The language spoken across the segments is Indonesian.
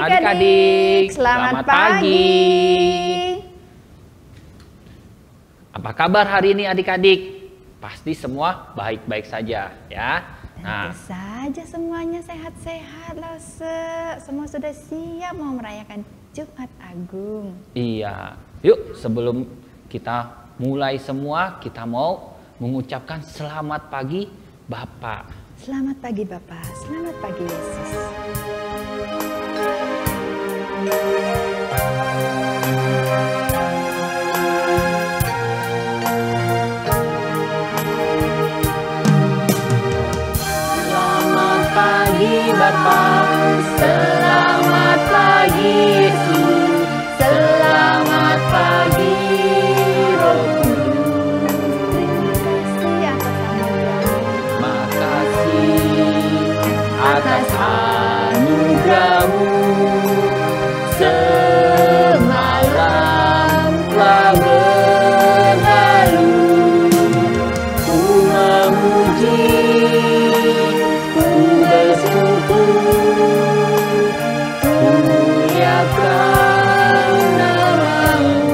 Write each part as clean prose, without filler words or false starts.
Adik-adik, selamat pagi. Apa kabar hari ini adik-adik? Pasti semua baik-baik saja ya. Tentu saja semuanya sehat-sehat loh. Semua sudah siap mau merayakan Jumat Agung. Iya, yuk sebelum kita mulai semua, kita mau mengucapkan selamat pagi Bapak. Selamat pagi Bapak, selamat pagi Yesus. Selamat pagi Bapak, selamat pagi Yesus, selamat pagi Roh Kudus. Makasih atas anugerah-Mu. Semalam telah berlalu, ku memuji, ku bersyukur, ku muliakan nama-Mu.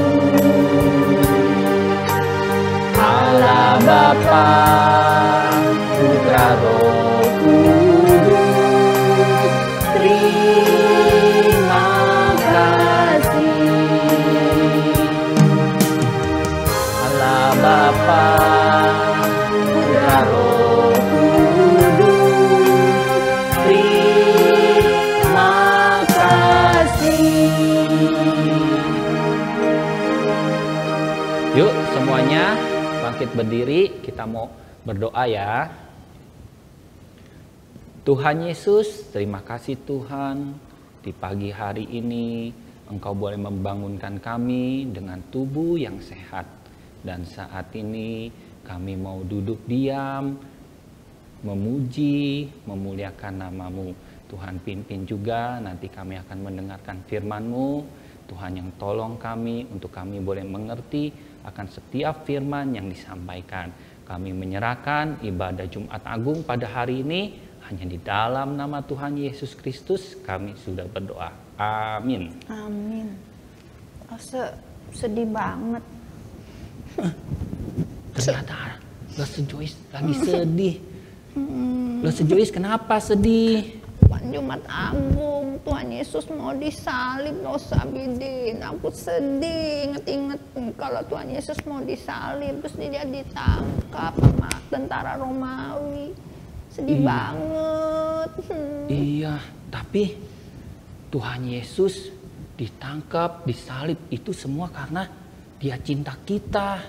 Allah Bapa, Putra Roh Kudus, terima Bapa, Putra Roh Kudus, terima kasih. Yuk semuanya bangkit berdiri, kita mau berdoa ya. Tuhan Yesus, terima kasih Tuhan, di pagi hari ini Engkau boleh membangunkan kami dengan tubuh yang sehat. Dan saat ini kami mau duduk diam, memuji, memuliakan nama-Mu. Tuhan pimpin juga, nanti kami akan mendengarkan firman-Mu. Tuhan yang tolong kami untuk kami boleh mengerti akan setiap firman yang disampaikan. Kami menyerahkan ibadah Jumat Agung pada hari ini hanya di dalam nama Tuhan Yesus Kristus kami sudah berdoa. Amin. Amin. Sedih banget. Ternyata Lost Joyce lagi sedih. Lost Joyce kenapa sedih? Jumat Agung, Tuhan Yesus mau disalib loh Sabidin. Aku sedih inget-inget kalau Tuhan Yesus mau disalib, terus dia ditangkap sama tentara Romawi. Sedih banget. Iya, tapi Tuhan Yesus ditangkap, disalib itu semua karena Dia cinta kita,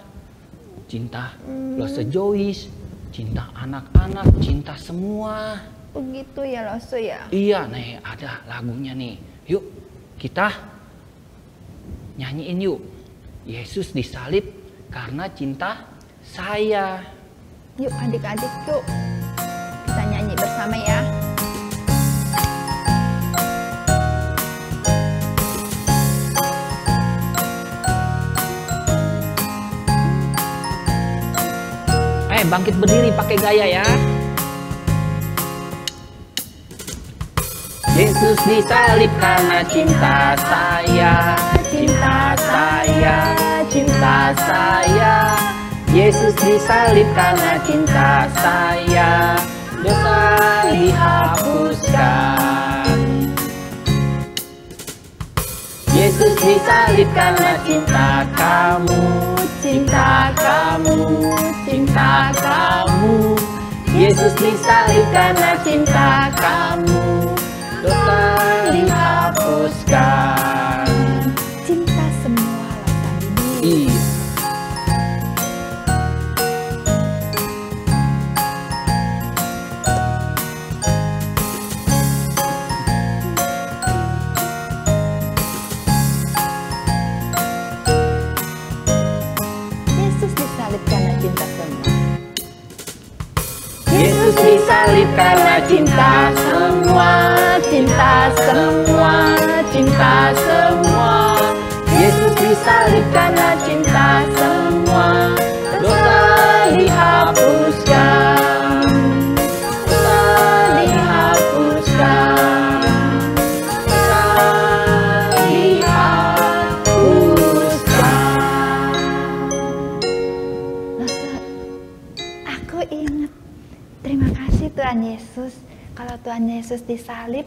cinta Lost Joyce, cinta anak-anak, cinta semua. Begitu ya Lost ya? Iya, nih ada lagunya nih. Yuk kita nyanyiin yuk. Yesus disalib karena cinta saya. Yuk adik-adik yuk. Kita nyanyi bersama ya. Bangkit berdiri pakai gaya ya. Yesus disalib karena cinta saya, cinta saya, cinta saya. Yesus disalib karena cinta saya, dosa dihapuskan. Yesus disalib karena cinta kamu, cinta kamu, cinta kamu. Yesus disalib karena cinta kamu, dosa dihapuskan. Cinta semua Losa Bidin. Iya. Yesus disalib karena cinta semua. Yesus disalib karena cinta semua, cinta semua, cinta semua. Yesus disalib karena cinta semua, dosa dihapuskan, dosa dihapuskan, dosa dihapuskan. Losa, aku ingat. Terima kasih Tuhan Yesus. Kalau Tuhan Yesus disalib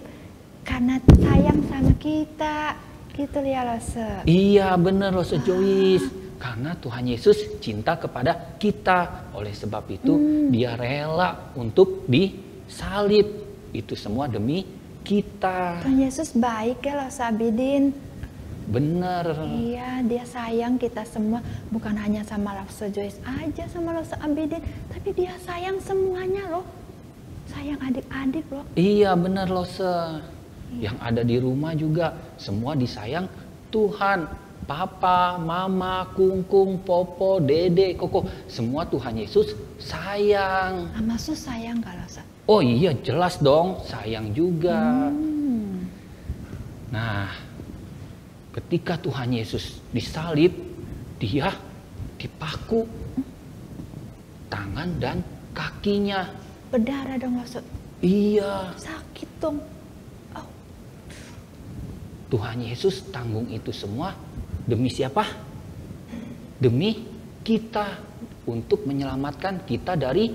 karena sayang sama kita. Gitu ya Losa. Iya bener Losa Joyce. Karena Tuhan Yesus cinta kepada kita. Oleh sebab itu dia rela untuk disalib. Itu semua demi kita. Tuhan Yesus baik ya Losa Bidin. Bener. Iya, dia sayang kita semua. Bukan hanya sama Losa Joyce aja, sama Losa Abidin. Tapi dia sayang semuanya loh. Sayang adik-adik loh. Iya bener Losa. Yang ada di rumah juga semua disayang Tuhan. Papa, mama, kungkung, popo, dede, koko. Semua Tuhan Yesus sayang. Sama Sus sayang gak Losa? Oh iya jelas dong sayang juga. Nah ketika Tuhan Yesus disalib, dia dipaku tangan dan kakinya. Berdarah dong Losa. Iya. Sakit dong. Oh, Tuhan Yesus tanggung itu semua demi siapa? Demi kita, untuk menyelamatkan kita dari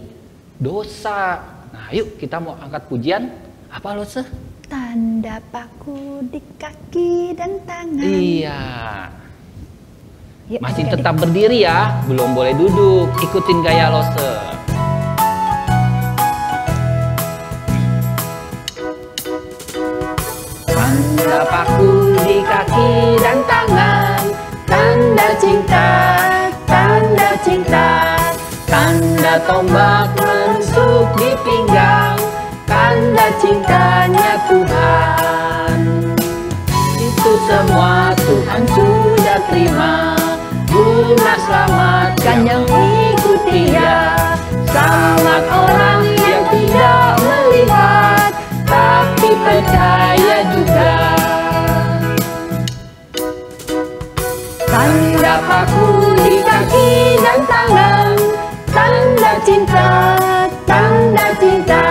dosa. Nah yuk kita mau angkat pujian. Apa Losa? tanda paku di kaki dan tangan. Iya. Yuk, Masih adik-adik. tetap berdiri ya, belum boleh duduk. Ikutin gaya Losa. Tanda paku di kaki dan tangan, tanda cinta, tanda cinta, tanda tombak menusuk di pinggang, tanda cintanya Tuhan. Itu semua Tuhan sudah terima, guna selamatkan yang ikuti Dia. Selamat orang yang tidak melihat, tapi percaya juga. Tanda paku di kaki dan tangan, tanda cinta, tanda cinta,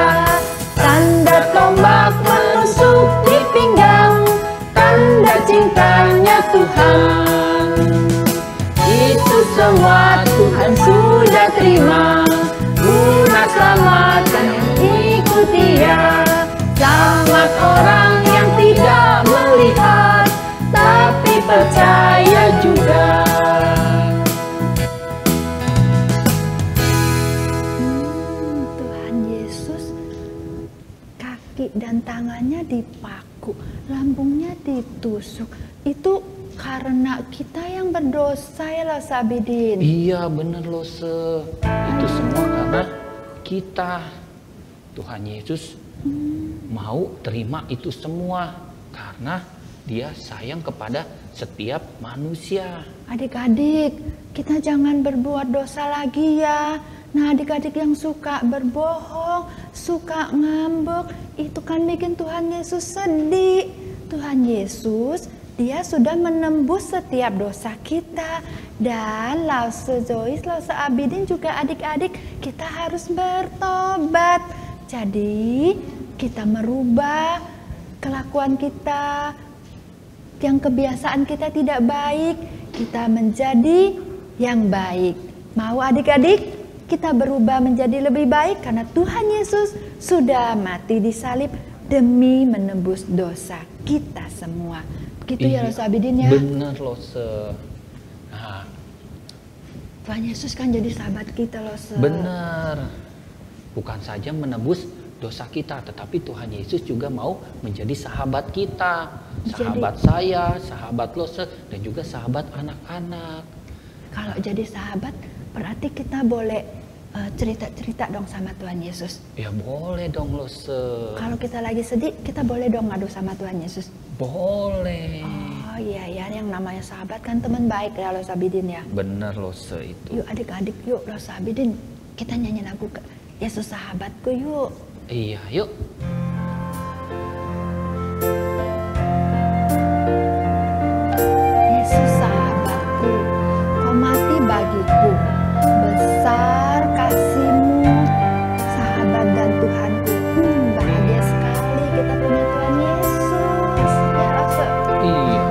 tanda tombak menusuk di pinggang, tanda cintanya Tuhan. Itu semua Tuhan sudah terima, guna selamatkan yang ikuti Dia. Selamat orang yang tidak melihat, tapi percaya juga. Tuhan Yesus kaki dan tangannya dipaku, lambungnya ditusuk. Itu karena kita yang berdosa ya lah Sabidin. Iya bener Losa. Itu semua karena kita. Tuhan Yesus mau terima itu semua karena Dia sayang kepada setiap manusia. Adik-adik, kita jangan berbuat dosa lagi ya. Nah, adik-adik yang suka berbohong, suka ngambek, itu kan bikin Tuhan Yesus sedih. Tuhan Yesus, Dia sudah menembus setiap dosa kita. Dan Lause Joyce, Lause Abidin juga adik-adik, kita harus bertobat. Jadi, kita merubah kelakuan kita, yang kebiasaan kita tidak baik, kita menjadi yang baik. Mau adik-adik? Kita berubah menjadi lebih baik karena Tuhan Yesus sudah mati di salib demi menebus dosa kita semua. Begitu ya Lause Abidin ya? Bener Losa. Nah, Tuhan Yesus kan jadi sahabat kita Lause. bener. Bukan saja menebus dosa kita, tetapi Tuhan Yesus juga mau menjadi sahabat kita, sahabat saya, sahabat lo, dan juga sahabat anak-anak. Kalau jadi sahabat, berarti kita boleh cerita-cerita dong sama Tuhan Yesus. Ya boleh dong lo. Kalau kita lagi sedih, kita boleh dong ngadu sama Tuhan Yesus. Boleh. Oh iya ya, yang namanya sahabat kan teman baik ya lo Sabidin ya. Bener lo itu. Yuk adik-adik, yuk lo Sabidin, kita nyanyi lagu Yesus sahabatku yuk. Iya, yuk. Yesus sahabatku, kau mati bagiku, besar kasih-Mu, sahabat dan Tuhanku. Bahagia sekali kita punya Tuhan Yesus. Ya Rasa. Iya.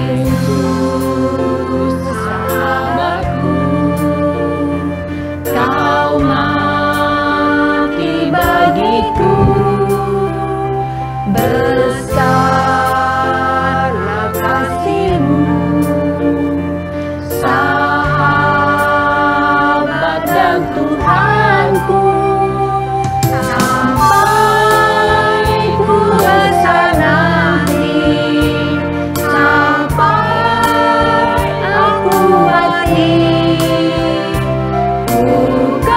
Yesus sahabatku, kau mati bagiku, besarlah kasih-Mu, sahabat dan Tuhanku, sampai ku besar nanti, sampai aku mati. Bukan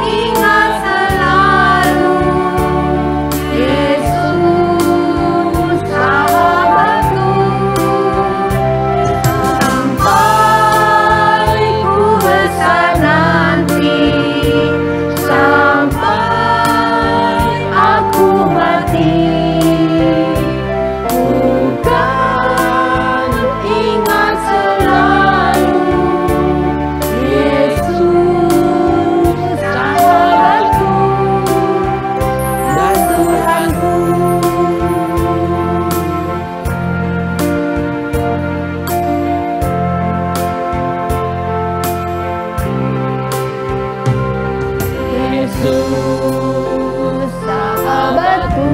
ingat selalu Yesus sahabatku, sampai ku besar nanti, sampai aku mati. Bukan ingat selalu Yesus sahabatku dan Tuhanku. Yesus sahabatku,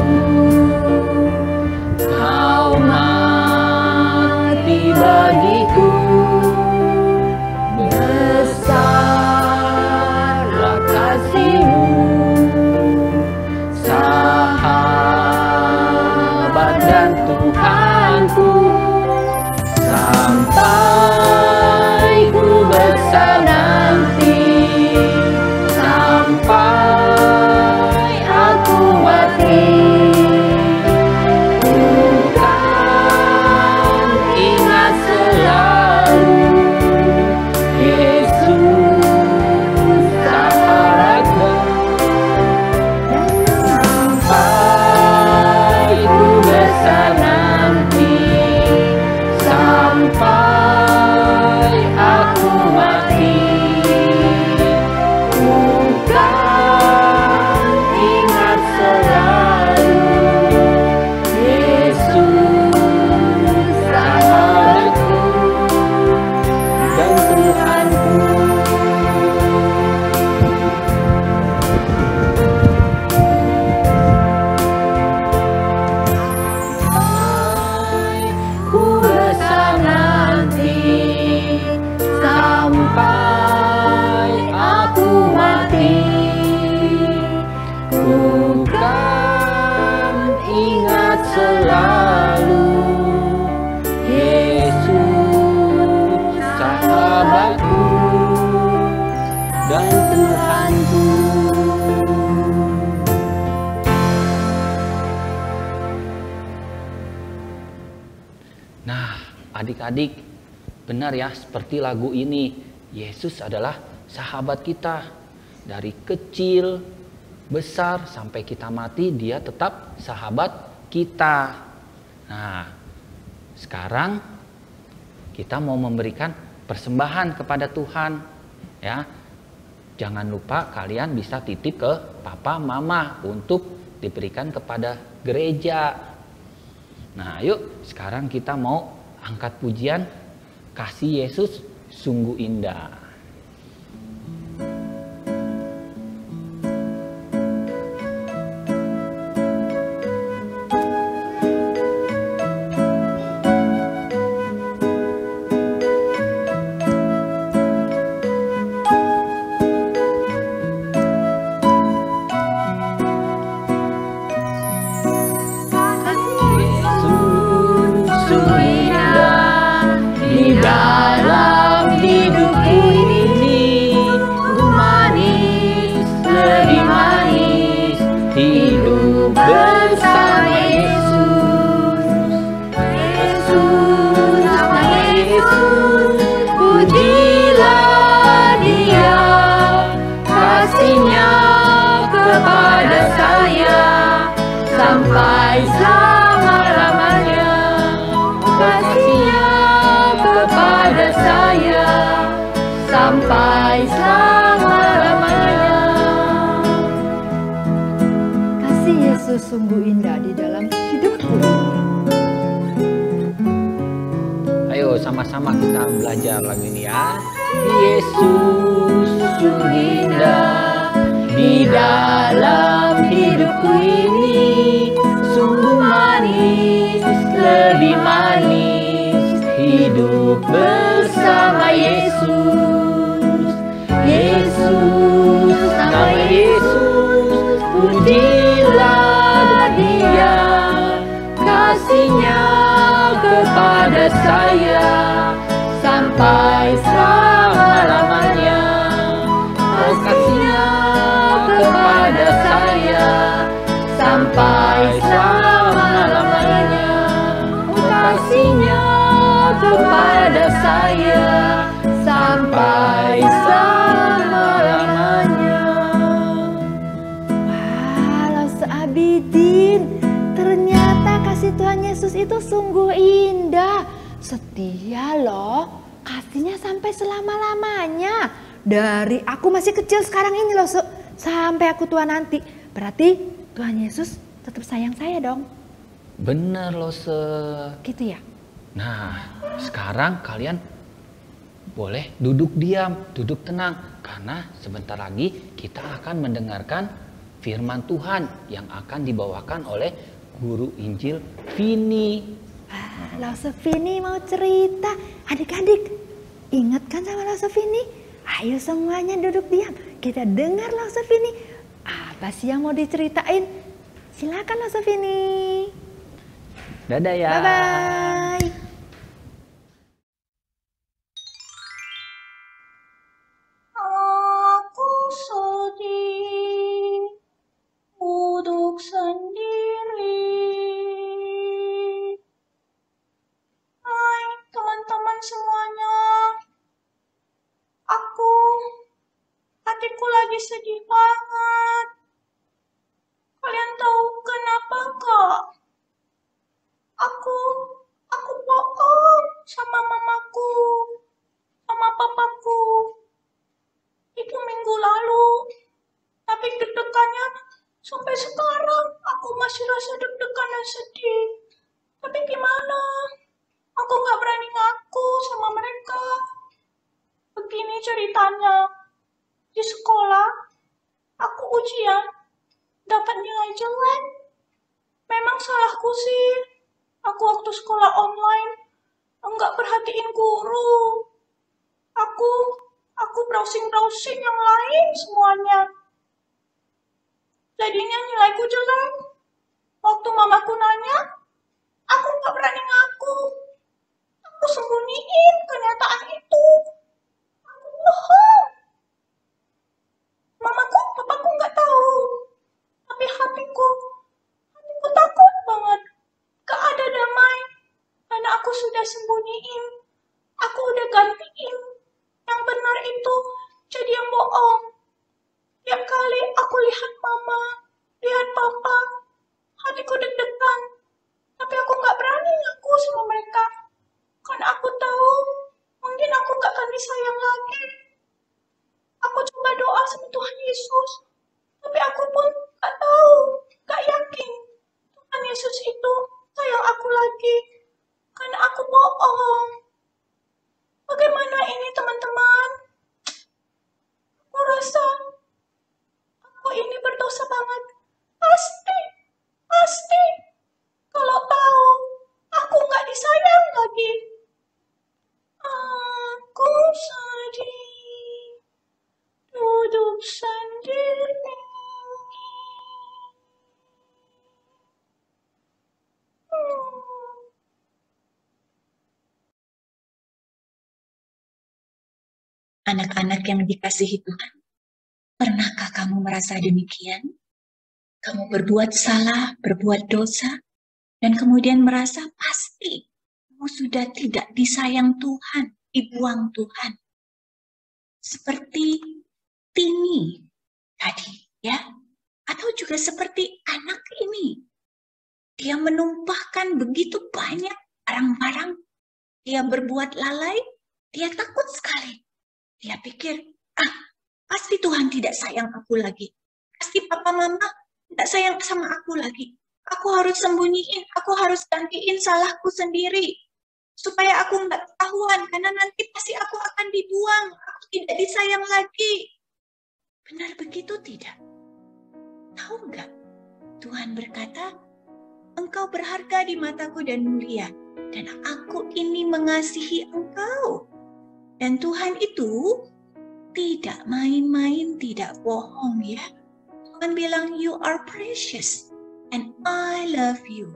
kau mati bagiku, besarlah kasih-Mu, sahabat dan Tuhanku, sampai ku besar nanti, sampai aku mati. Bukan ingat selalu Yesus sahabatku, sampai ku besar nanti, sampai aku mati. Bukan ingat selalu Yesus sahabatku dan Tuhanku. Ku besar nanti, sampai aku mati. Bukan ingat selalu Yesus sahabatku dan Tuhanku. Nah, adik-adik, benar ya, seperti lagu ini, Yesus adalah sahabat kita. Dari kecil, besar, sampai kita mati, dia tetap sahabat kita. Nah, sekarang kita mau memberikan persembahan kepada Tuhan. Ya, jangan lupa kalian bisa titip ke papa mama untuk diberikan kepada gereja. Nah, yuk sekarang kita mau angkat pujian Kasih Yesus Sungguh Indah. sampai selama-lamanya. Kasih-Nya kepada saya sampai selama-lamanya. Kasih Yesus sungguh indah di dalam hidupku. Ayo sama-sama kita belajar lagu ini ya. Yesus sungguh indah di dalam hidupku ini, sungguh manis, lebih manis hidup bersama Yesus. Yesus, nama Yesus, pujilah Dia, kasih-Nya kepada saya sampai selama-lamanya. Oh, kasih-Nya kepada saya sampai selama-lamanya. Oh, kasih-Nya kepada saya sampai selama-lamanya. Walau seabidin, ternyata kasih Tuhan Yesus itu sungguh indah, setia loh, kasihnya sampai selama-lamanya. Dari aku masih kecil sekarang ini loh, sampai aku tua nanti. Berarti Tuhan Yesus tetap sayang saya dong. Bener loh, Gitu ya? Nah, sekarang kalian boleh duduk diam, duduk tenang. Karena sebentar lagi kita akan mendengarkan firman Tuhan yang akan dibawakan oleh Guru Injil Vini. Lause Vini mau cerita. Adik-adik, ingat kan sama Lause Vini? Ayo semuanya duduk diam. Kita dengar Lause Vini. Apa sih yang mau diceritain? Silakan Lause Vini. Dadah ya. Bye-bye. Aku sedih, duduk sendiri. Hai teman-teman semuanya, hatiku lagi sedih banget. Kalian tahu kenapa enggak? Aku bohong sama mamaku, sama papaku. Itu minggu lalu, tapi deg-degannya sampai sekarang aku masih rasa deg-degan dan sedih. Tapi gimana? Aku nggak berani ngaku sama mereka. Begini ceritanya, di sekolah aku ujian dapat nilai jelek. Memang salahku sih. Aku waktu sekolah online enggak perhatiin guru. Aku browsing yang lain semuanya. Jadinya nilaiku jelek. Waktu mamaku nanya, aku nggak berani ngaku. Aku sembunyiin kenyataan itu. Aku bohong. Papaku nggak tahu. Tapi hatiku takut banget. Gak ada damai. Karena aku sudah sembunyiin. Aku udah gantiin. Yang benar itu jadi yang bohong. Tiap kali aku lihat mama, lihat papa, hatiku deg-degan. Tapi aku gak berani ngaku sama mereka. Karena aku tahu mungkin aku gak akan disayang lagi. Aku coba doa sama Tuhan Yesus. Tapi aku pun gak tahu, gak yakin Tuhan Yesus itu sayang aku lagi. Karena aku bohong. Bagaimana ini teman-teman? Aku rasa aku ini berdosa banget. Pasti. Kalau tahu aku nggak disayang lagi. Aku sedih, duduk sendiri. Anak-anak yang dikasihi Tuhan, pernahkah kamu merasa demikian? Kamu berbuat salah, berbuat dosa, dan kemudian merasa pasti kamu sudah tidak disayang Tuhan, dibuang Tuhan. Seperti Tini tadi, ya? Atau juga seperti anak ini. Dia menumpahkan begitu banyak barang-barang. Dia berbuat lalai, dia takut sekali. Dia pikir, pasti Tuhan tidak sayang aku lagi. Pasti papa mama tidak sayang sama aku lagi. Aku harus sembunyiin, aku harus gantiin salahku sendiri. Supaya aku nggak ketahuan, karena nanti pasti aku akan dibuang. Aku tidak disayang lagi. Benar begitu tidak? Tahu nggak? Tuhan berkata, engkau berharga di mataku dan mulia. Dan aku ini mengasihi engkau. Dan Tuhan itu tidak main-main, tidak bohong ya. Tuhan bilang, you are precious and I love you.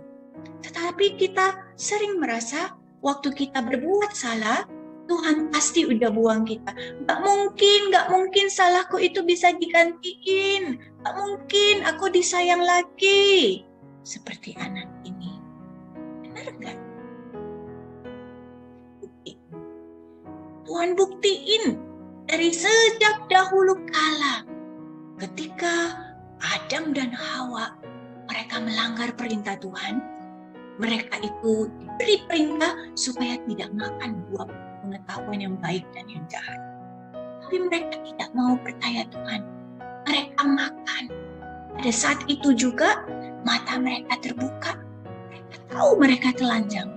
Tetapi kita sering merasa waktu kita berbuat salah, Tuhan pasti udah buang kita. Gak mungkin salahku itu bisa digantiin. Gak mungkin aku disayang lagi. Seperti anak ini. Benar gak? Tuhan buktiin dari sejak dahulu kala ketika Adam dan Hawa mereka melanggar perintah Tuhan, mereka itu diberi perintah supaya tidak makan buah pengetahuan yang baik dan yang jahat. Tapi mereka tidak mau percaya Tuhan. Mereka makan. Pada saat itu juga mata mereka terbuka. Mereka tahu mereka telanjang.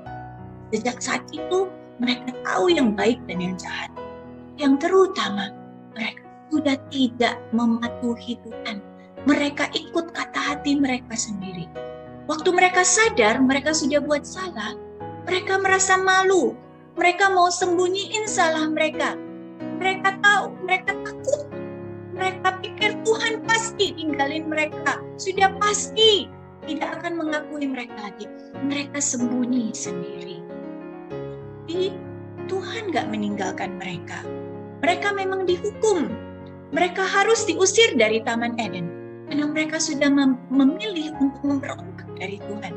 Sejak saat itu mereka tahu yang baik dan yang jahat. Yang terutama, mereka sudah tidak mematuhi Tuhan. Mereka ikut kata hati mereka sendiri. Waktu mereka sadar mereka sudah buat salah, mereka merasa malu. Mereka mau sembunyiin salah mereka. Mereka tahu, mereka takut. Mereka pikir Tuhan pasti tinggalin mereka. Sudah pasti tidak akan mengakui mereka lagi. Mereka sembunyi sendiri. Tapi Tuhan gak meninggalkan mereka. Mereka memang dihukum. Mereka harus diusir dari Taman Eden. Karena mereka sudah memilih untuk memberontak dari Tuhan.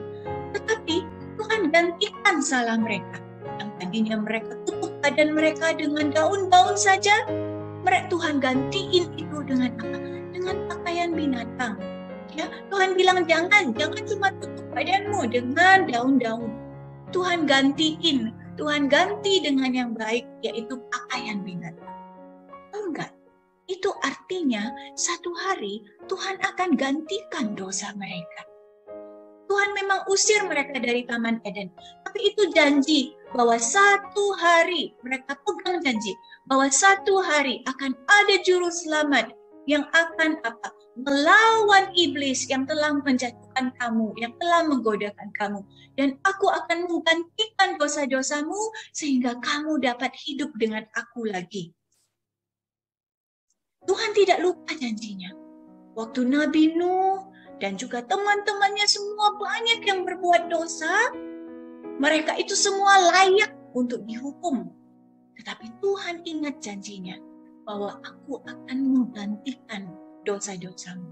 Tetapi Tuhan gantikan salah mereka. Yang tadinya mereka tutup badan mereka dengan daun-daun saja, Tuhan gantiin itu dengan apa? Dengan pakaian binatang. Ya, Tuhan bilang jangan cuma tutup badanmu dengan daun-daun. Tuhan gantiin. Tuhan ganti dengan yang baik, yaitu pakaian binatang. Tahu enggak? Itu artinya satu hari Tuhan akan gantikan dosa mereka. Tuhan memang usir mereka dari Taman Eden. Tapi itu janji bahwa satu hari, mereka pegang janji, bahwa satu hari akan ada juru selamat yang akan melawan iblis yang telah menjatuhkan kamu, yang telah menggodakan kamu. Dan aku akan menggantikan dosa-dosamu sehingga kamu dapat hidup dengan aku lagi. Tuhan tidak lupa janjinya. Waktu Nabi Nuh dan juga teman-temannya semua banyak yang berbuat dosa, mereka itu semua layak untuk dihukum. Tetapi Tuhan ingat janjinya bahwa aku akan menggantikan dosa-dosamu.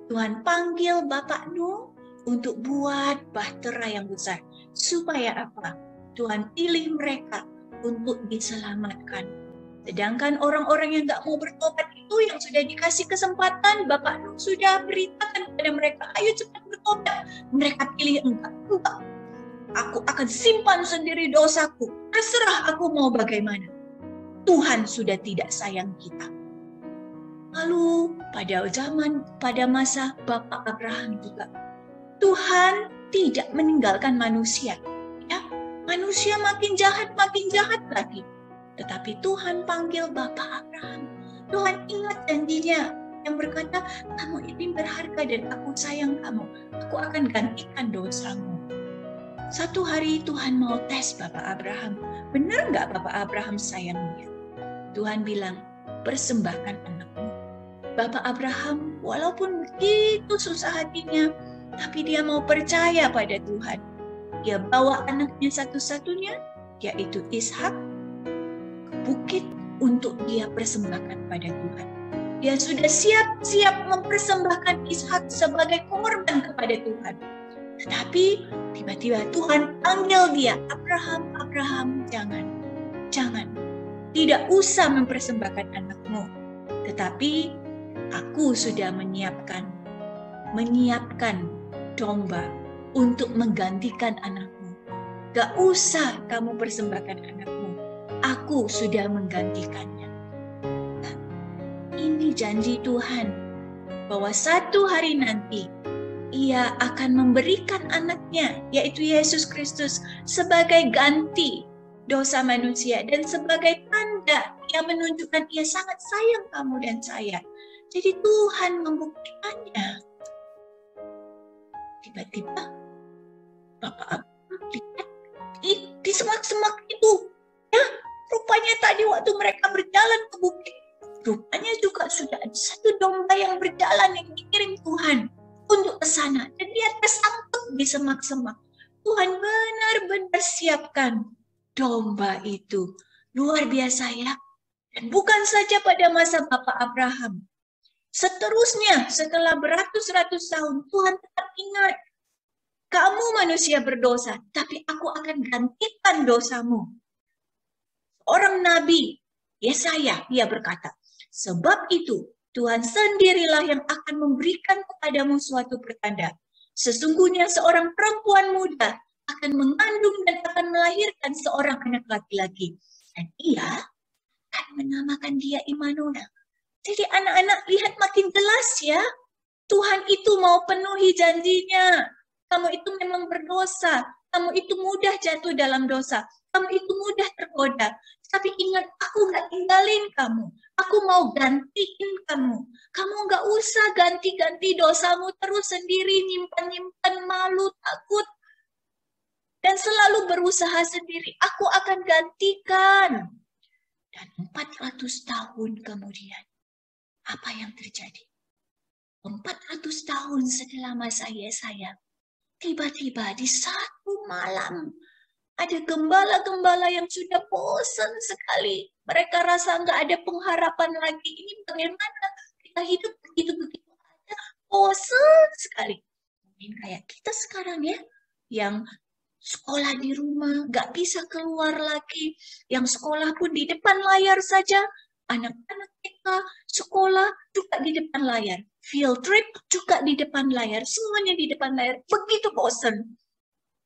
Tuhan panggil Bapak Nuh untuk buat bahtera yang besar. Supaya apa? Tuhan pilih mereka untuk diselamatkan. Sedangkan orang-orang yang gak mau bertobat itu yang sudah dikasih kesempatan, Bapak Nuh sudah beritakan kepada mereka, ayo cepat bertobat. Mereka pilih enggak. Aku akan simpan sendiri dosaku. Terserah aku mau bagaimana. Tuhan sudah tidak sayang kita. Lalu pada masa Bapak Abraham juga, Tuhan tidak meninggalkan manusia. Ya, manusia makin jahat lagi. Tetapi Tuhan panggil Bapak Abraham. Tuhan ingat janjinya yang berkata, kamu ini berharga dan aku sayang kamu. Aku akan gantikan dosamu. Satu hari Tuhan mau tes Bapak Abraham. Benar nggak Bapak Abraham sayang dia? Tuhan bilang, persembahkan anakmu. Bapak Abraham walaupun begitu susah hatinya, tapi dia mau percaya pada Tuhan. Dia bawa anaknya satu-satunya, yaitu Ishak, ke bukit untuk dia persembahkan pada Tuhan. Dia sudah siap-siap mempersembahkan Ishak sebagai korban kepada Tuhan. Tetapi tiba-tiba Tuhan panggil dia, Abraham, jangan. Tidak usah mempersembahkan anakmu. Tetapi aku sudah menyiapkan domba untuk menggantikan anakmu. Gak usah kamu persembahkan anakmu. Aku sudah menggantikannya. Nah, ini janji Tuhan bahwa satu hari nanti Ia akan memberikan anaknya, yaitu Yesus Kristus, sebagai ganti dosa manusia dan sebagai tanda yang menunjukkan Ia sangat sayang kamu dan saya. Jadi Tuhan membuktikannya. Tiba-tiba Bapak lihat di semak-semak itu, ya, rupanya tadi waktu mereka berjalan ke bukit, rupanya juga sudah ada satu domba yang berjalan yang dikirim Tuhan untuk ke sana, dan dia tersangkut di semak-semak. Tuhan benar-benar siapkan domba itu. Luar biasa ya. Dan bukan saja pada masa Bapak Abraham. Seterusnya, setelah beratus-ratus tahun, Tuhan tetap ingat, kamu manusia berdosa, tapi aku akan gantikan dosamu. Orang Nabi Yesaya, dia berkata, sebab itu Tuhan sendirilah yang akan memberikan kepadamu suatu pertanda. Sesungguhnya seorang perempuan muda akan mengandung dan akan melahirkan seorang anak laki-laki. Dan ia akan menamakan dia Immanuel. Jadi anak-anak lihat makin jelas ya. Tuhan itu mau penuhi janjinya. Kamu itu memang berdosa. Kamu itu mudah jatuh dalam dosa. Kamu itu mudah tergoda. Tapi ingat, aku gak tinggalin kamu. Aku mau gantiin kamu. Kamu gak usah ganti-ganti dosamu terus sendiri, nyimpan-nyimpan, malu, takut. Dan selalu berusaha sendiri. Aku akan gantikan. Dan 400 tahun kemudian, apa yang terjadi? 400 tahun setelah masa Yesaya, tiba-tiba di satu malam, ada gembala-gembala yang sudah bosan sekali. Mereka rasa nggak ada pengharapan lagi. Ini bagaimana kita hidup begitu-begitu aja. Bosan sekali. Mungkin kayak kita sekarang ya. Yang sekolah di rumah, nggak bisa keluar lagi. Yang sekolah pun di depan layar saja. Anak-anak kita sekolah juga di depan layar. Field trip juga di depan layar. Semuanya di depan layar. Begitu bosan.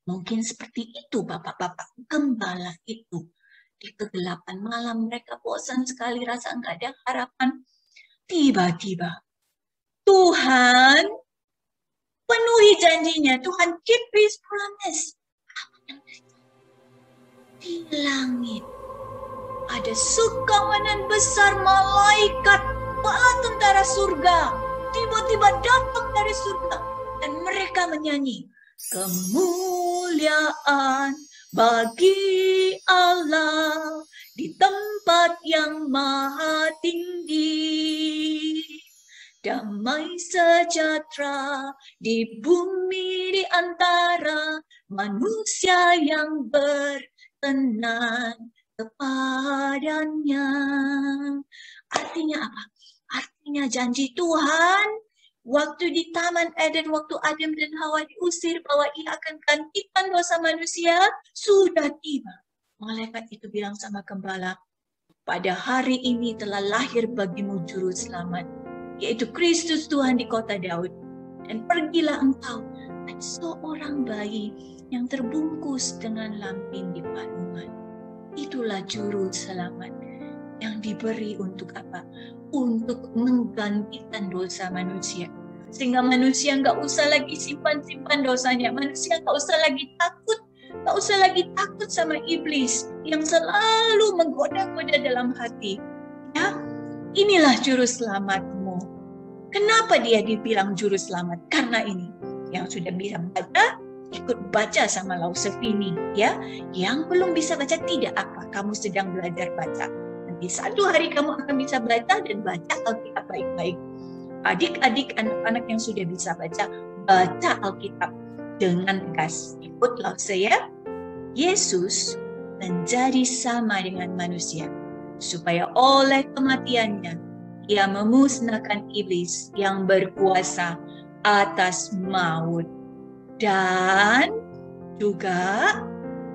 Mungkin seperti itu bapak-bapak gembala itu. Di kegelapan malam mereka bosan sekali, rasa nggak ada harapan. Tiba-tiba Tuhan penuhi janjinya. Tuhan keep his promise. Apa yang terjadi? Di langit ada sekawanan besar malaikat, bala tentara surga. Tiba-tiba datang dari surga. Dan mereka menyanyi. Kemuliaan bagi Allah di tempat yang maha tinggi. Damai sejahtera di bumi di antara manusia yang berkenan kepadanya. Artinya apa? Artinya janji Tuhan waktu di Taman Eden, waktu Adam dan Hawa diusir bahwa Ia akan gantikan dosa manusia, sudah tiba. Malaikat itu bilang sama gembala, pada hari ini telah lahir bagimu juru selamat, yaitu Kristus Tuhan di kota Daud. Dan pergilah engkau, ada seorang bayi yang terbungkus dengan lampin di palungan. Itulah juru selamat yang diberi untuk apa? Untuk menggantikan dosa manusia. Sehingga manusia nggak usah lagi simpan-simpan dosanya. Manusia nggak usah lagi takut. Nggak usah lagi takut sama iblis yang selalu menggoda-goda dalam hati. Ya, inilah juru selamatmu. Kenapa dia dibilang juru selamat? Karena ini. Yang sudah bisa baca, ikut baca sama Lausefini. Ya, yang belum bisa baca tidak apa. Kamu sedang belajar baca. Nanti satu hari kamu akan bisa baca dan baca Alkitab baik-baik. Adik-adik, anak-anak yang sudah bisa baca, baca Alkitab dengan tegas. Ikutlah saya. Yesus menjadi sama dengan manusia, supaya oleh kematiannya, Ia memusnahkan iblis yang berkuasa atas maut. Dan juga,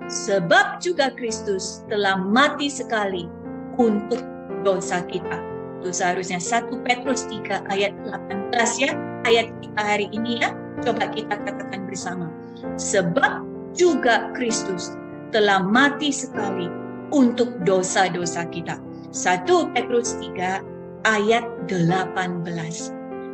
sebab juga Kristus telah mati sekali untuk dosa kita. Itu seharusnya 1 Petrus 3 ayat 18 ya, ayat kita hari ini ya. Coba kita katakan bersama. Sebab juga Kristus telah mati sekali untuk dosa-dosa kita. 1 Petrus 3 ayat 18.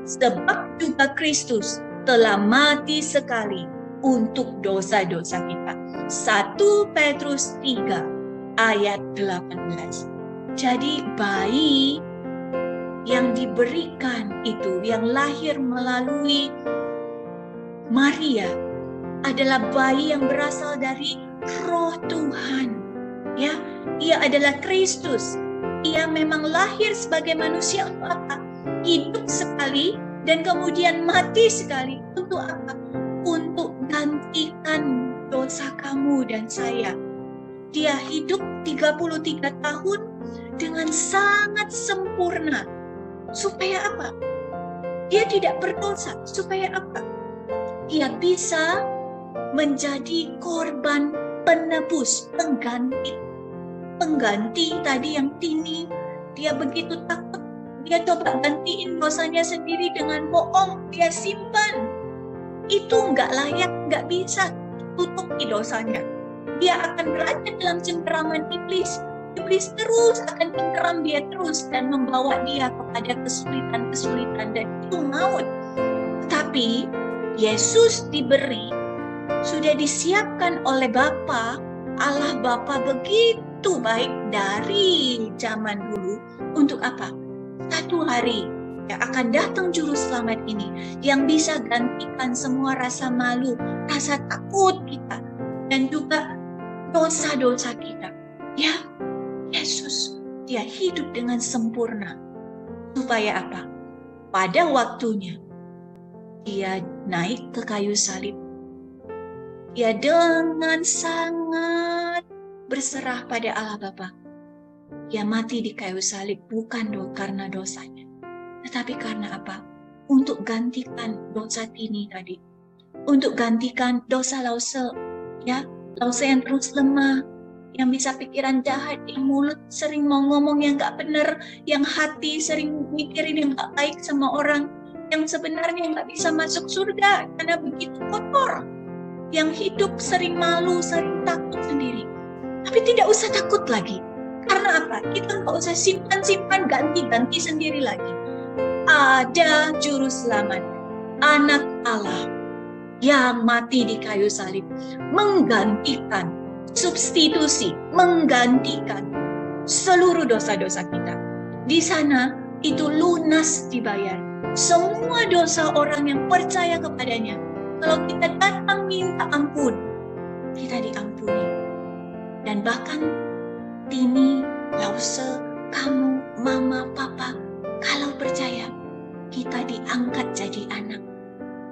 Sebab juga Kristus telah mati sekali untuk dosa-dosa kita. 1 Petrus 3 ayat 18. Jadi bayi yang diberikan itu, yang lahir melalui Maria, adalah bayi yang berasal dari Roh Tuhan. Ya, ia adalah Kristus. Ia memang lahir sebagai manusia untuk apa? Hidup sekali dan kemudian mati sekali. Untuk apa? Untuk gantikan dosa kamu dan saya. Dia hidup 33 tahun dengan sangat sempurna. Supaya apa? Dia tidak berdosa. Supaya apa? Dia bisa menjadi korban penebus, pengganti tadi yang Tini, dia begitu takut, dia coba gantiin dosanya sendiri dengan bohong, dia simpan. Itu nggak layak, nggak bisa tutupi dosanya. Dia akan berada dalam cengkeraman iblis. Iblis terus akan cengkeram dia terus dan membawa dia kepada kesulitan-kesulitan, dan itu maut. Tetapi Yesus sudah disiapkan oleh Bapa. Allah Bapa begitu baik dari zaman dulu. Untuk apa? Satu hari yang akan datang juru selamat ini yang bisa gantikan semua rasa malu, rasa takut kita, dan juga dosa-dosa kita. Ya, Yesus, dia hidup dengan sempurna. Supaya apa? Pada waktunya dia naik ke kayu salib. Dia dengan sangat berserah pada Allah Bapa. Dia mati di kayu salib bukan karena dosanya, tetapi karena apa? Untuk gantikan dosa Tini tadi. Untuk gantikan dosa Lause, ya, Lause yang terus lemah, yang bisa pikiran jahat, yang mulut sering mau ngomong yang gak benar, yang hati sering mikirin yang gak baik sama orang, yang sebenarnya nggak bisa masuk surga karena begitu kotor, yang hidup sering malu, sering takut sendiri. Tapi tidak usah takut lagi. Karena apa? Kita nggak usah simpan-simpan, ganti-ganti sendiri lagi. Ada juru selamat, anak Allah, yang mati di kayu salib, menggantikan, substitusi, menggantikan seluruh dosa-dosa kita. Di sana itu lunas dibayar. Semua dosa orang yang percaya kepadanya, kalau kita datang minta ampun, kita diampuni. Dan bahkan Tini, Lause, kamu, mama, papa, kalau percaya, kita diangkat jadi anak.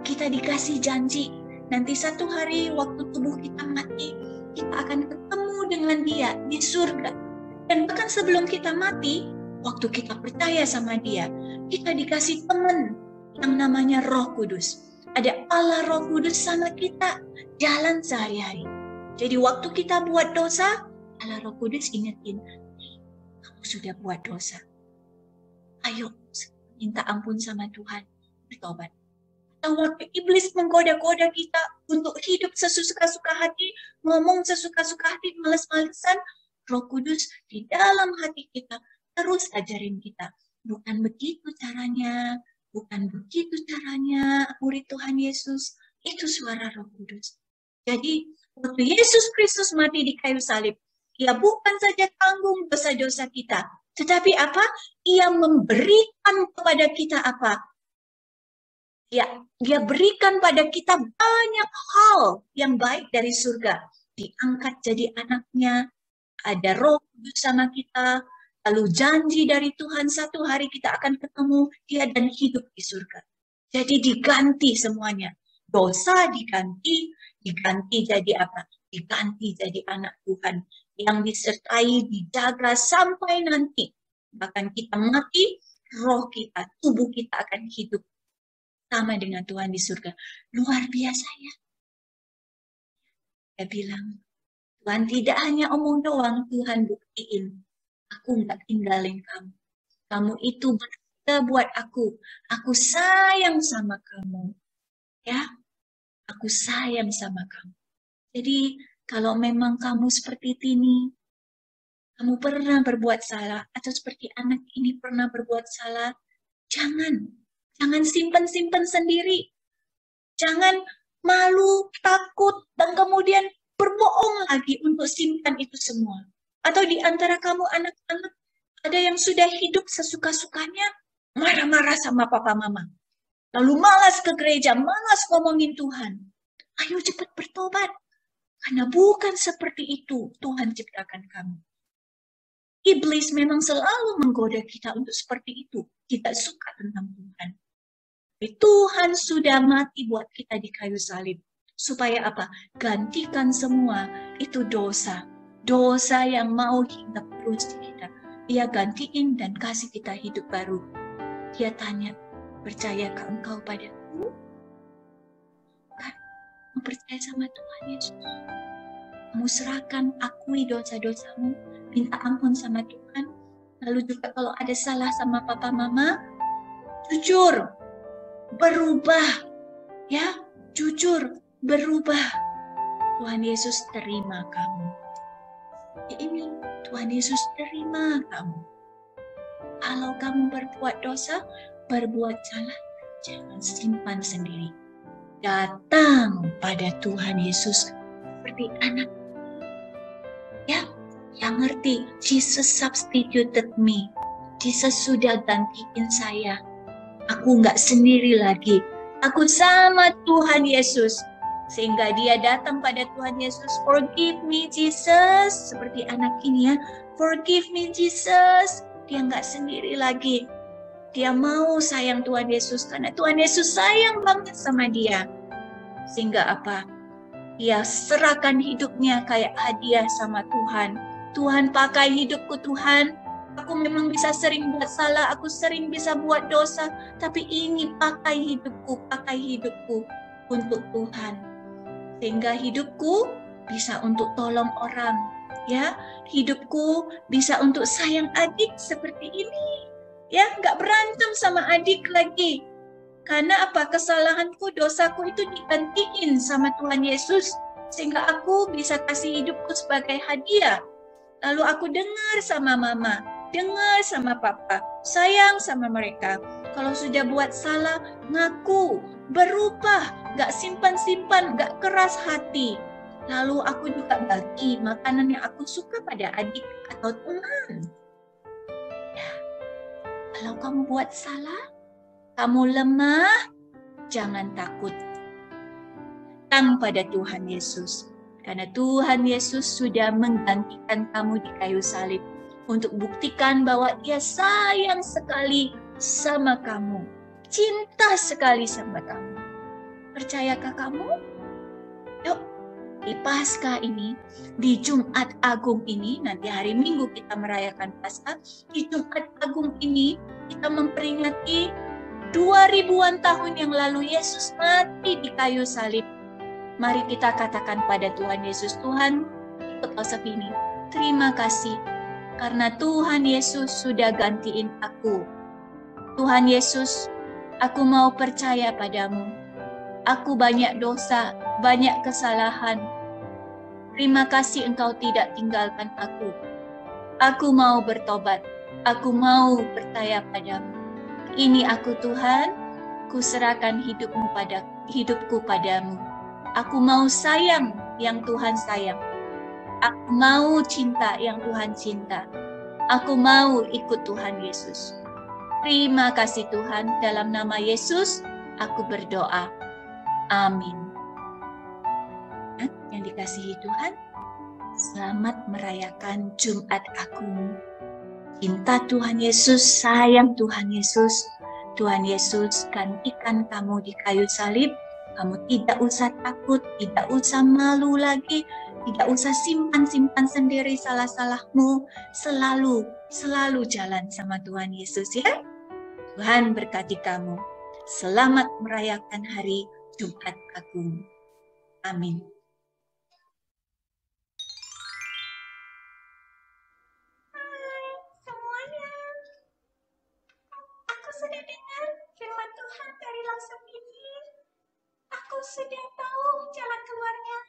Kita dikasih janji, nanti satu hari waktu tubuh kita mati, kita akan ketemu dengan dia di surga. Dan bahkan sebelum kita mati, waktu kita percaya sama dia, kita dikasih teman yang namanya Roh Kudus. Ada Allah Roh Kudus sama kita jalan sehari-hari. Jadi waktu kita buat dosa, Allah Roh Kudus ingetin, kamu sudah buat dosa. Ayo minta ampun sama Tuhan, bertobat. Atau waktu iblis menggoda-goda kita untuk hidup sesuka-suka hati, ngomong sesuka-suka hati, males-malesan, Roh Kudus di dalam hati kita terus ajarin kita. Bukan begitu caranya, bukan begitu caranya, murid Tuhan Yesus. Itu suara Roh Kudus. Jadi, waktu Yesus Kristus mati di kayu salib, Ia bukan saja tanggung dosa-dosa kita, tetapi apa? Ia memberikan kepada kita apa? Dia berikan pada kita banyak hal yang baik dari surga. Diangkat jadi anaknya, ada Roh Kudus sama kita, lalu janji dari Tuhan satu hari kita akan ketemu dia dan hidup di surga. Jadi diganti semuanya. Dosa diganti jadi apa? Diganti jadi anak Tuhan yang disertai, dijaga sampai nanti. Bahkan kita mati, roh kita, tubuh kita akan hidup sama dengan Tuhan di surga. Luar biasa ya. Dia bilang, Tuhan tidak hanya omong doang, Tuhan buktiin. Aku nggak tinggalin kamu. Kamu itu berharga buat aku. Aku sayang sama kamu. Ya, Aku sayang sama kamu. Jadi kalau memang kamu seperti ini, kamu pernah berbuat salah, atau seperti anak ini pernah berbuat salah, jangan simpan-simpan sendiri. Jangan malu, takut, dan kemudian berbohong lagi untuk simpan itu semua. Atau di antara kamu anak-anak, ada yang sudah hidup sesuka-sukanya, marah-marah sama papa mama. Lalu malas ke gereja, malas ngomongin Tuhan. Ayo cepat bertobat. Karena bukan seperti itu Tuhan ciptakan kamu. Iblis memang selalu menggoda kita untuk seperti itu. Kita suka tentang Tuhan. Tapi Tuhan sudah mati buat kita di kayu salib. Supaya apa? Gantikan semua itu dosa. Dosa yang mau hinggap terus di kita. Dia gantiin dan kasih kita hidup baru. Dia tanya, percayakah engkau padaku? Kan? Kamu percaya sama Tuhan Yesus? Kamu serahkan, akui dosa-dosamu, minta ampun sama Tuhan. Lalu juga kalau ada salah sama papa mama, jujur, berubah. Ya, jujur, berubah. Tuhan Yesus terima kamu. Ini Tuhan Yesus terima kamu. Kalau kamu berbuat dosa, berbuat salah, jangan simpan sendiri. Datang pada Tuhan Yesus seperti anak. Ya, yang ngerti, Jesus substituted me. Jesus sudah gantiin saya. Aku nggak sendiri lagi. Aku sama Tuhan Yesus. Sehingga dia datang pada Tuhan Yesus. Forgive me Jesus. Seperti anak ini ya. Forgive me Jesus. Dia nggak sendiri lagi. Dia mau sayang Tuhan Yesus. Karena Tuhan Yesus sayang banget sama dia. Sehingga apa? Dia serahkan hidupnya kayak hadiah sama Tuhan. Tuhan pakai hidupku Tuhan. Aku memang bisa sering buat salah, aku sering bisa buat dosa. Tapi ini pakai hidupku untuk Tuhan. Sehingga hidupku bisa untuk tolong orang. Ya, hidupku bisa untuk sayang adik seperti ini. Ya, nggak berantem sama adik lagi. Karena apa? Kesalahanku, dosaku itu digantiin sama Tuhan Yesus. Sehingga aku bisa kasih hidupku sebagai hadiah. Lalu aku dengar sama mama, dengar sama papa, sayang sama mereka. Kalau sudah buat salah, ngaku, berubah, gak simpan-simpan, gak keras hati. Lalu aku juga bagi makanan yang aku suka pada adik atau teman. Ya, kalau kamu buat salah, kamu lemah, jangan takut. Datang pada Tuhan Yesus. Karena Tuhan Yesus sudah menggantikan kamu di kayu salib. Untuk buktikan bahwa Dia sayang sekali sama kamu. Cinta sekali sama kamu. Percayakah kamu? Yuk, di Paskah ini, di Jumat Agung ini, nanti hari Minggu kita merayakan Paskah. Di Jumat Agung ini, kita memperingati 2000-an tahun yang lalu Yesus mati di kayu salib. Mari kita katakan pada Tuhan Yesus, Tuhan, ikut resep ini. Terima kasih, karena Tuhan Yesus sudah gantiin aku. Tuhan Yesus, aku mau percaya padamu. Aku banyak dosa, banyak kesalahan. Terima kasih Engkau tidak tinggalkan aku. Aku mau bertobat. Aku mau percaya padamu. Ini aku Tuhan, kuserahkan hidupku padamu. Aku mau sayang yang Tuhan sayang. Aku mau cinta yang Tuhan cinta. Aku mau ikut Tuhan Yesus. Terima kasih Tuhan, dalam nama Yesus aku berdoa. Amin. Yang dikasihi Tuhan, selamat merayakan Jumat Agung. Cinta Tuhan Yesus, sayang Tuhan Yesus. Tuhan Yesus gantikan kamu di kayu salib. Kamu tidak usah takut, tidak usah malu lagi, tidak usah simpan-simpan sendiri salah-salahmu. Selalu jalan sama Tuhan Yesus ya. Tuhan berkati kamu. Selamat merayakan hari Jumat Agung. Amin. Sudah dengar firman Tuhan dari langsung ini. Aku sudah tahu keluarnya.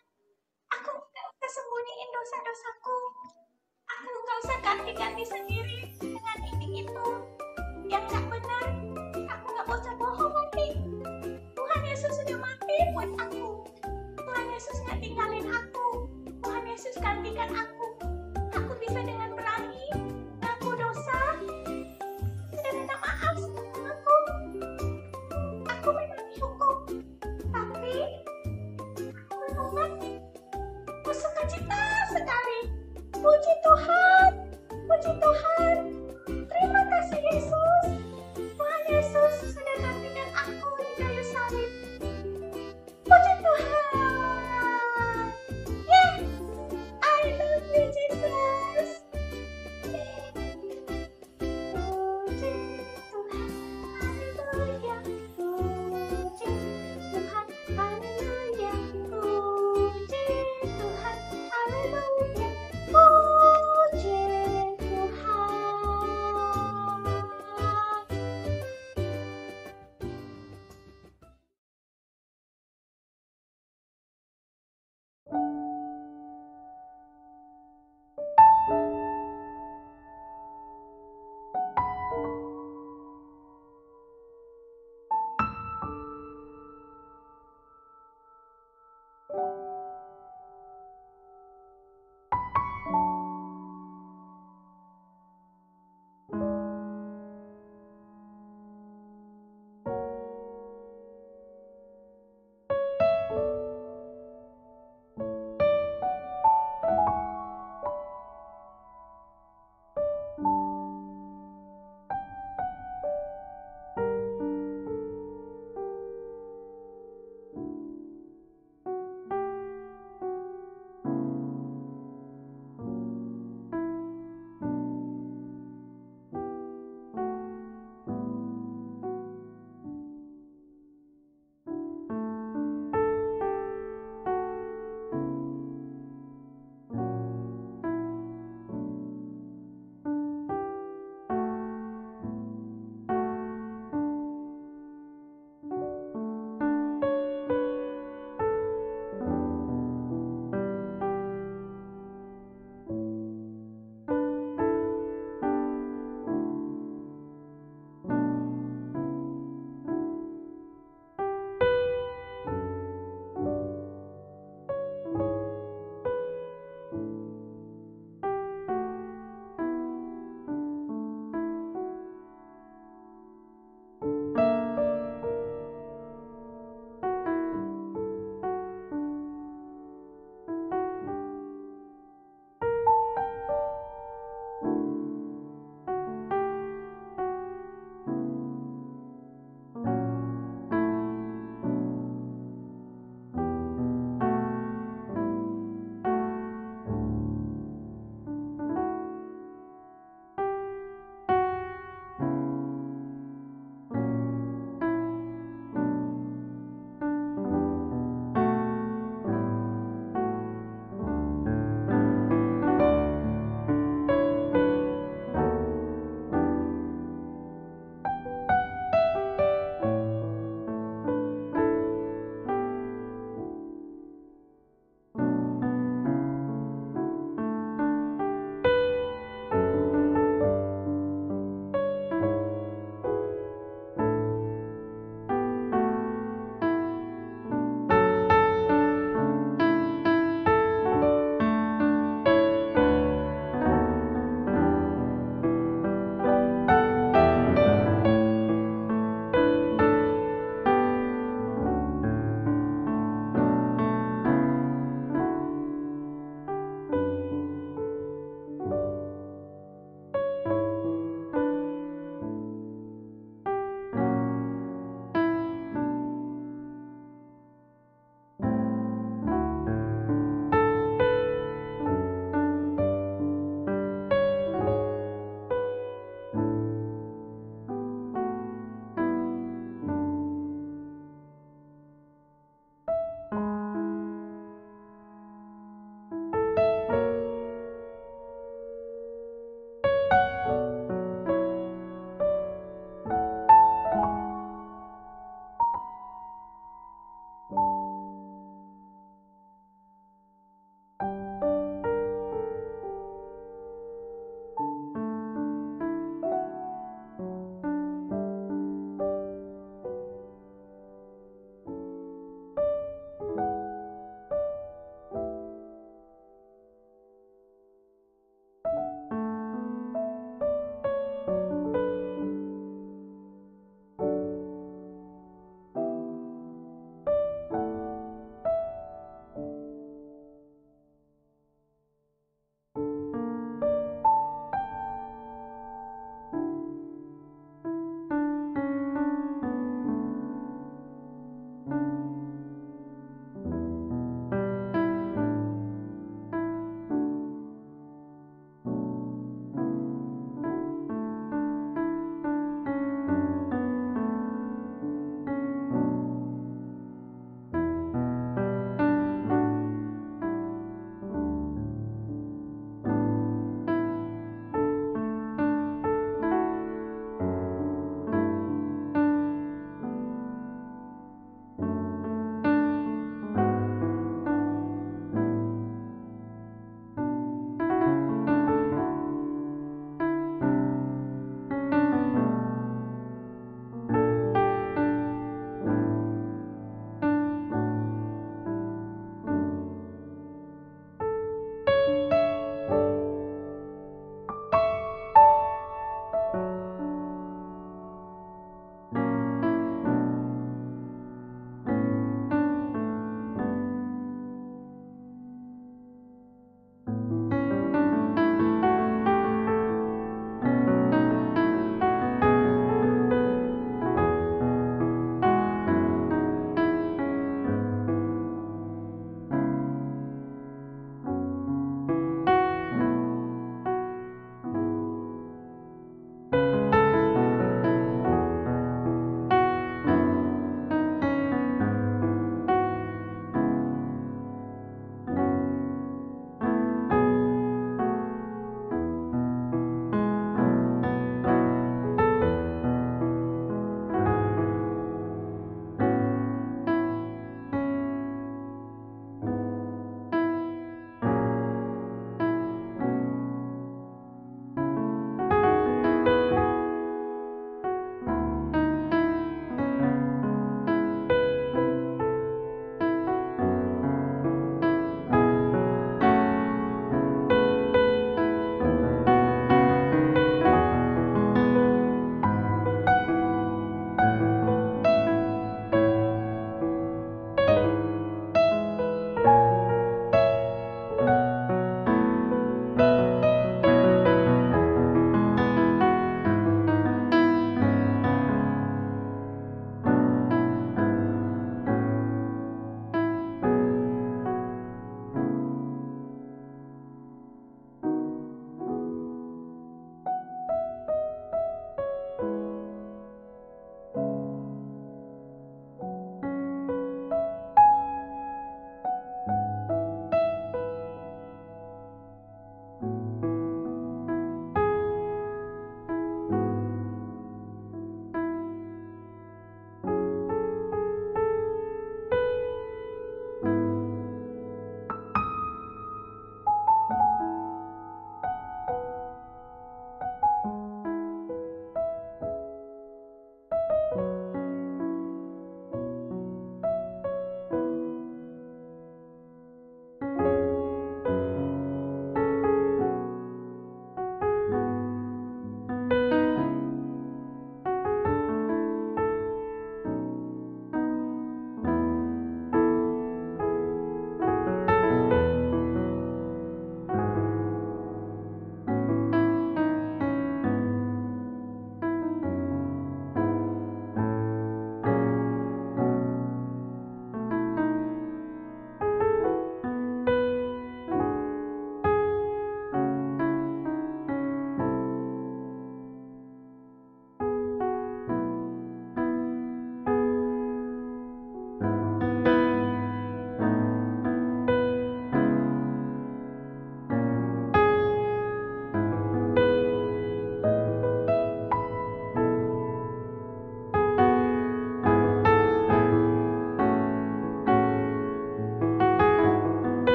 Aku nggak usah sembunyiin dosa-dosaku. Aku nggak usah ganti-ganti sendiri dengan ini itu yang nggak benar. Aku nggak usah bohong lagi. Tuhan Yesus sudah mati buat aku. Tuhan Yesus nggak tinggalin aku. Tuhan Yesus gantikan aku. Aku bisa dengan berani ngaku dosa dan minta maaf sama aku. Aku memang dihukum, tapi aku belum mati. Aku sukacita sekali. Puji Tuhan, puji Tuhan.